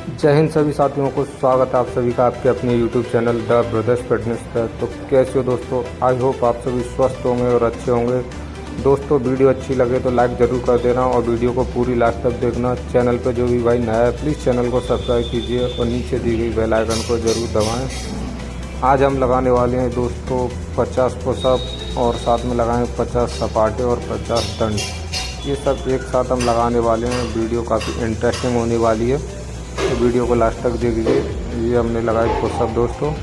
जय हिंद सभी साथियों को स्वागत है आप सभी का आपके अपने YouTube channel the Brothers Fitness पर। तो कैसे हो दोस्तों, आई होप आप सभी स्वस्थ होंगे और अच्छे होंगे। दोस्तों वीडियो अच्छी लगे तो लाइक ज़रूर कर देना और वीडियो को पूरी लास्ट तक देखना। चैनल पर जो भी भाई नया है प्लीज़ चैनल को सब्सक्राइब कीजिए और नीचे दी गई बेल आइकन को ज़रूर दबाएँ। आज हम लगाने वाले हैं दोस्तों 50 पुशअप और साथ में लगाएँ 50 सपाटे और 50 दंड। ये सब एक साथ हम लगाने वाले हैं। वीडियो काफ़ी इंटरेस्टिंग होने वाली है, तो वीडियो को लास्ट तक देखिए। ये हमने लगाए पुशअप दोस्तों।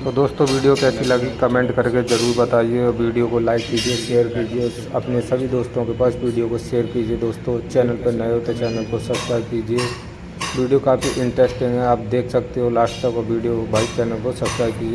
तो दोस्तों वीडियो कैसी लगी कमेंट करके ज़रूर बताइए और वीडियो को लाइक कीजिए, शेयर कीजिए, अपने सभी दोस्तों के पास वीडियो को शेयर कीजिए। दोस्तों चैनल पर नए हो तो चैनल को सब्सक्राइब कीजिए। वीडियो काफ़ी इंटरेस्टिंग है, आप देख सकते हो लास्ट तक वीडियो। भाई चैनल को सब्सक्राइब कीजिए।